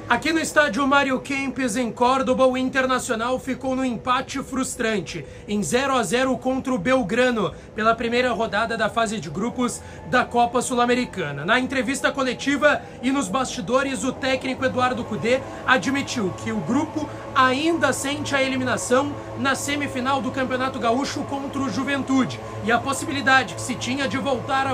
Aqui no estádio Mário Kempes, em Córdoba, o Internacional ficou no empate frustrante, em 0-0 contra o Belgrano, pela primeira rodada da fase de grupos da Copa Sul-Americana. Na entrevista coletiva e nos bastidores, o técnico Eduardo Cudê admitiu que o grupo ainda sente a eliminação na semifinal do Campeonato Gaúcho contra o Juventude e a possibilidade que se tinha de voltar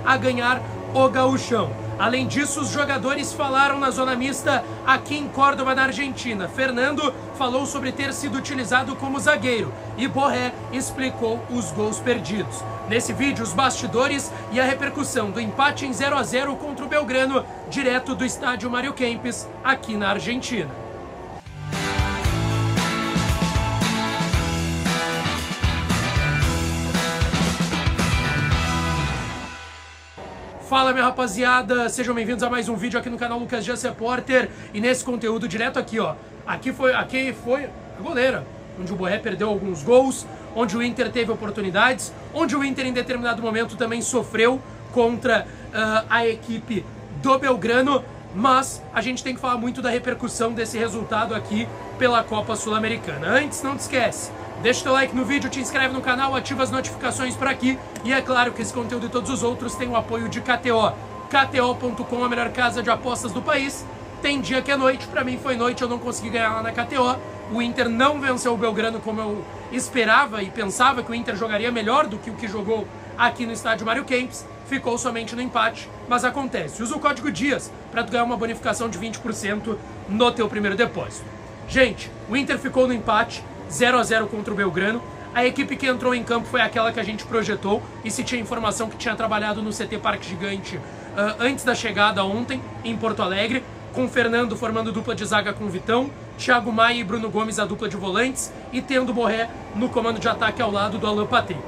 a ganhar o Gauchão. Além disso, os jogadores falaram na zona mista aqui em Córdoba, na Argentina. Fernando falou sobre ter sido utilizado como zagueiro e Borré explicou os gols perdidos. Nesse vídeo, os bastidores e a repercussão do empate em 0-0 contra o Belgrano, direto do estádio Mário Kempes, aqui na Argentina. Fala, minha rapaziada, sejam bem-vindos a mais um vídeo aqui no canal Lucas Dias Repórter. E nesse conteúdo direto aqui, ó, aqui foi a goleira, onde o Borré perdeu alguns gols, onde o Inter teve oportunidades, onde o Inter em determinado momento também sofreu contra a equipe do Belgrano, mas a gente tem que falar muito da repercussão desse resultado aqui pela Copa Sul-Americana. Antes, não te esquece, deixa o teu like no vídeo, te inscreve no canal, ativa as notificações por aqui. E é claro que esse conteúdo e todos os outros têm o apoio de KTO. KTO.com, a melhor casa de apostas do país. Tem dia que é noite, pra mim foi noite, eu não consegui ganhar lá na KTO. O Inter não venceu o Belgrano como eu esperava e pensava que o Inter jogaria melhor do que o que jogou aqui no estádio Mário Kempes. Ficou somente no empate, mas acontece. Usa o código DIAS para tu ganhar uma bonificação de 20% no teu primeiro depósito. Gente, o Inter ficou no empate, 0-0 contra o Belgrano. A equipe que entrou em campo foi aquela que a gente projetou e se tinha informação que tinha trabalhado no CT Parque Gigante antes da chegada ontem em Porto Alegre, com Fernando formando dupla de zaga com Vitão, Thiago Maia e Bruno Gomes a dupla de volantes e tendo Borré no comando de ataque ao lado do Alan Patrick.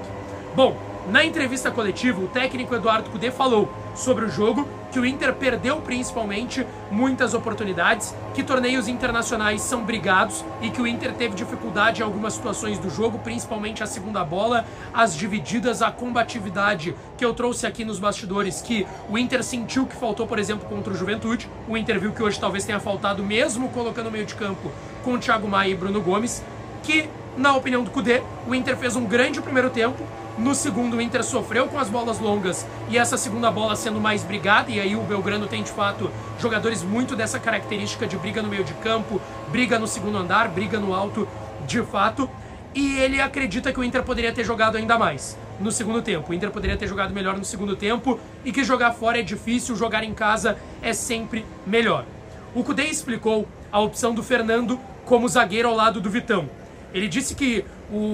Bom, na entrevista coletiva, o técnico Eduardo Cudê falou sobre o jogo, que o Inter perdeu principalmente muitas oportunidades, que torneios internacionais são brigados e que o Inter teve dificuldade em algumas situações do jogo, principalmente a segunda bola, as divididas, a combatividade que eu trouxe aqui nos bastidores, que o Inter sentiu que faltou, por exemplo, contra o Juventude. O Inter viu que hoje talvez tenha faltado, mesmo colocando o meio de campo com o Thiago Maia e Bruno Gomes, que, na opinião do Cudê, o Inter fez um grande primeiro tempo. No segundo, o Inter sofreu com as bolas longas e essa segunda bola sendo mais brigada, e aí o Belgrano tem de fato jogadores muito dessa característica de briga no meio de campo, briga no segundo andar, briga no alto de fato, e ele acredita que o Inter poderia ter jogado ainda mais no segundo tempo. O Inter poderia ter jogado melhor no segundo tempo e que jogar fora é difícil, jogar em casa é sempre melhor. O Cudê explicou a opção do Fernando como zagueiro ao lado do Vitão. Ele disse que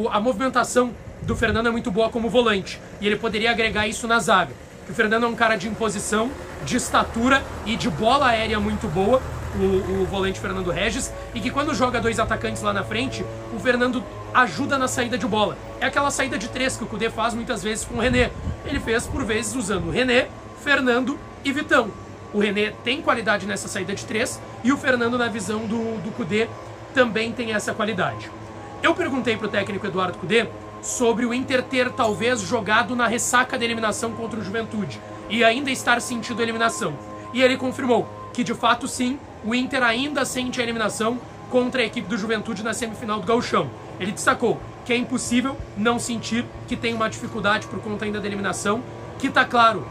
a movimentação do Fernando é muito boa como volante e ele poderia agregar isso na zaga, que o Fernando é um cara de imposição, de estatura e de bola aérea muito boa, o volante Fernando Regis, e que quando joga dois atacantes lá na frente, o Fernando ajuda na saída de bola. É aquela saída de três que o Cudê faz muitas vezes com o René. Ele fez por vezes usando o René, Fernando e Vitão. O René tem qualidade nessa saída de três e o Fernando, na visão do Cudê, também tem essa qualidade. Eu perguntei para o técnico Eduardo Cudê sobre o Inter ter talvez jogado na ressaca da eliminação contra o Juventude e ainda estar sentindo a eliminação. E ele confirmou que de fato sim, o Inter ainda sente a eliminação contra a equipe do Juventude na semifinal do Gauchão. Ele destacou que é impossível não sentir que tem uma dificuldade por conta ainda da eliminação, que está claro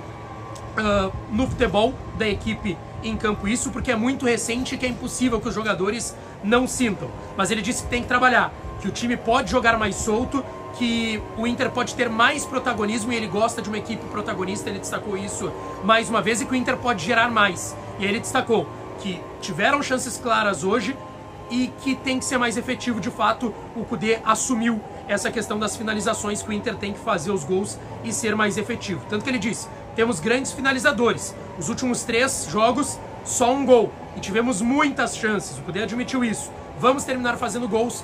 no futebol da equipe em campo isso, porque é muito recente e que é impossível que os jogadores não sintam. Mas ele disse que tem que trabalhar, que o time pode jogar mais solto, que o Inter pode ter mais protagonismo e ele gosta de uma equipe protagonista, ele destacou isso mais uma vez, e que o Inter pode gerar mais. E aí ele destacou que tiveram chances claras hoje e que tem que ser mais efetivo de fato. O Cudê assumiu essa questão das finalizações, que o Inter tem que fazer os gols e ser mais efetivo. Tanto que ele disse, temos grandes finalizadores. Os últimos 3 jogos, só um gol. E tivemos muitas chances, o Cudê admitiu isso. Vamos terminar fazendo gols,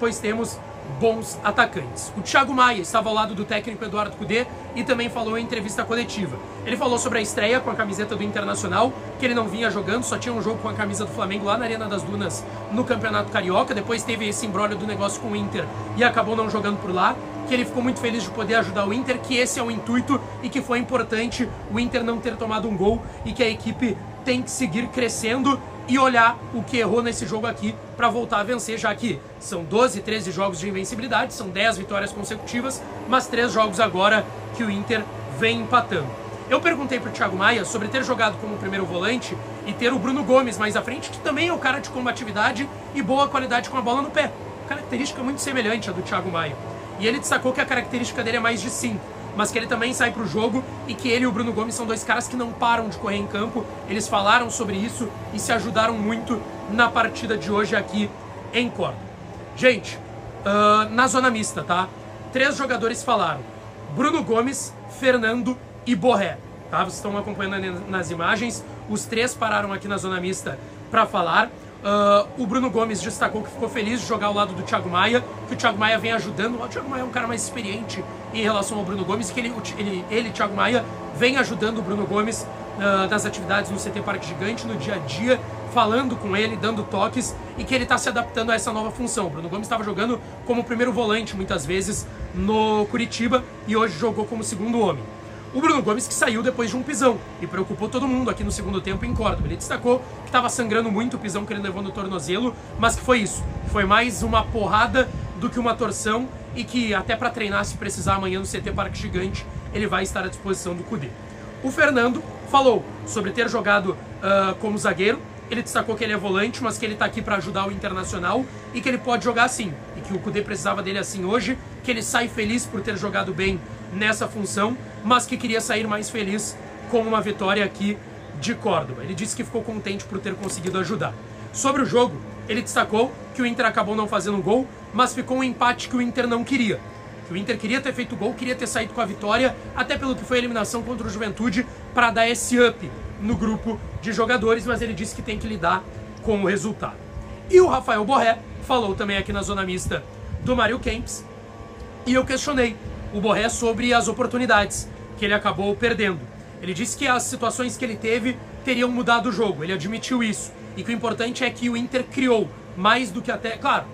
pois temos bons atacantes. O Thiago Maia estava ao lado do técnico Eduardo Cudê e também falou em entrevista coletiva. Ele falou sobre a estreia com a camiseta do Internacional, que ele não vinha jogando, só tinha um jogo com a camisa do Flamengo lá na Arena das Dunas no Campeonato Carioca, depois teve esse imbróglio do negócio com o Inter e acabou não jogando por lá, que ele ficou muito feliz de poder ajudar o Inter, que esse é o intuito e que foi importante o Inter não ter tomado um gol e que a equipe tem que seguir crescendo e olhar o que errou nesse jogo aqui para voltar a vencer, já que são 12, 13 jogos de invencibilidade, são 10 vitórias consecutivas, mas 3 jogos agora que o Inter vem empatando. Eu perguntei pro Thiago Maia sobre ter jogado como primeiro volante e ter o Bruno Gomes mais à frente, que também é um cara de combatividade e boa qualidade com a bola no pé. Característica muito semelhante à do Thiago Maia. E ele destacou que a característica dele é mais de 5, mas que ele também sai pro jogo e que ele e o Bruno Gomes são dois caras que não param de correr em campo. Eles falaram sobre isso e se ajudaram muito na partida de hoje aqui em Córdoba. Gente, na zona mista, tá? 3 jogadores falaram: Bruno Gomes, Fernando e Borré, tá? Vocês estão acompanhando nas imagens. Os 3 pararam aqui na zona mista para falar. O Bruno Gomes destacou que ficou feliz de jogar ao lado do Thiago Maia, que o Thiago Maia vem ajudando. O Thiago Maia é um cara mais experiente em relação ao Bruno Gomes, que ele Thiago Maia, vem ajudando o Bruno Gomes nas atividades no CT Parque Gigante, no dia a dia, falando com ele, dando toques, e que ele está se adaptando a essa nova função. O Bruno Gomes estava jogando como primeiro volante muitas vezes no Curitiba e hoje jogou como segundo homem. O Bruno Gomes que saiu depois de um pisão e preocupou todo mundo aqui no segundo tempo em Córdoba. Ele destacou que estava sangrando muito o pisão que ele levou no tornozelo, mas que foi isso. Foi mais uma porrada do que uma torção e que até para treinar, se precisar, amanhã no CT Parque Gigante, ele vai estar à disposição do Cudê. O Fernando falou sobre ter jogado como zagueiro. Ele destacou que ele é volante, mas que ele está aqui para ajudar o Internacional e que ele pode jogar assim. E que o Cudê precisava dele assim hoje, que ele sai feliz por ter jogado bem nessa função, mas que queria sair mais feliz com uma vitória aqui de Córdoba. Ele disse que ficou contente por ter conseguido ajudar. Sobre o jogo, ele destacou que o Inter acabou não fazendo gol, mas ficou um empate que o Inter não queria. Que o Inter queria ter feito gol, queria ter saído com a vitória, até pelo que foi a eliminação contra o Juventude, para dar esse up no grupo de jogadores, mas ele disse que tem que lidar com o resultado. E o Rafael Borré falou também aqui na zona mista do Mário Kempis, e eu questionei o Borré sobre as oportunidades que ele acabou perdendo. Ele disse que as situações que ele teve teriam mudado o jogo, ele admitiu isso, e que o importante é que o Inter criou mais do que até... Claro,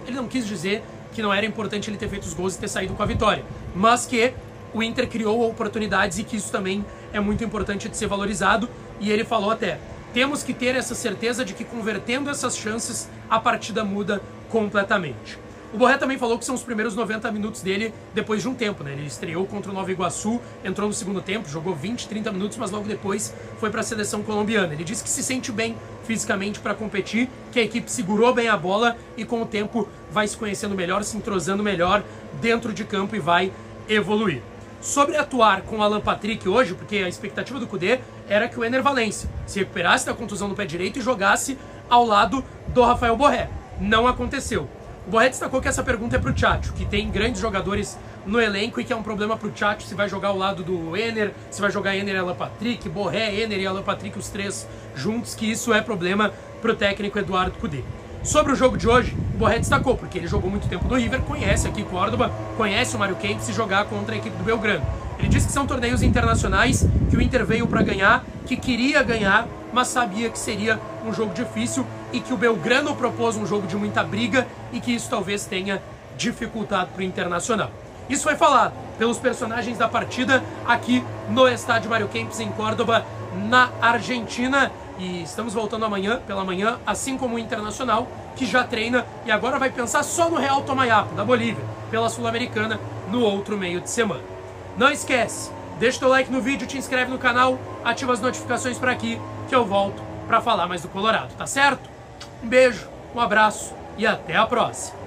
ele não quis dizer que não era importante ele ter feito os gols e ter saído com a vitória, mas que o Inter criou oportunidades e que isso também é muito importante de ser valorizado. E ele falou até: temos que ter essa certeza de que convertendo essas chances, a partida muda completamente. O Borré também falou que são os primeiros 90 minutos dele depois de um tempo, né? Ele estreou contra o Nova Iguaçu, entrou no segundo tempo, jogou 20, 30 minutos, mas logo depois foi para a seleção colombiana. Ele disse que se sente bem fisicamente para competir, que a equipe segurou bem a bola e com o tempo vai se conhecendo melhor, se entrosando melhor dentro de campo e vai evoluir. Sobre atuar com o Alan Patrick hoje, porque a expectativa do Cudê era que o Ener Valencia se recuperasse da contusão no pé direito e jogasse ao lado do Rafael Borré. Não aconteceu. O Borré destacou que essa pergunta é pro Tchatcho, que tem grandes jogadores no elenco e que é um problema pro Tchatcho se vai jogar ao lado do Ener, se vai jogar Ener e Alan Patrick, Borré, Ener e Alan Patrick, os 3 juntos, que isso é problema pro técnico Eduardo Cudê. Sobre o jogo de hoje, o Borré destacou, porque ele jogou muito tempo no River, conhece aqui Córdoba, conhece o Mário Kempis e jogar contra a equipe do Belgrano. Ele disse que são torneios internacionais, que o Inter veio para ganhar, que queria ganhar, mas sabia que seria um jogo difícil e que o Belgrano propôs um jogo de muita briga e que isso talvez tenha dificultado para o Internacional. Isso foi falado pelos personagens da partida aqui no estádio Mário Kempis em Córdoba, na Argentina. E estamos voltando amanhã, pela manhã, assim como o Internacional, que já treina e agora vai pensar só no Real Tomayapo, da Bolívia, pela Sul-Americana, no outro meio de semana. Não esquece, deixa o teu like no vídeo, te inscreve no canal, ativa as notificações para aqui, que eu volto para falar mais do Colorado, tá certo? Um beijo, um abraço e até a próxima!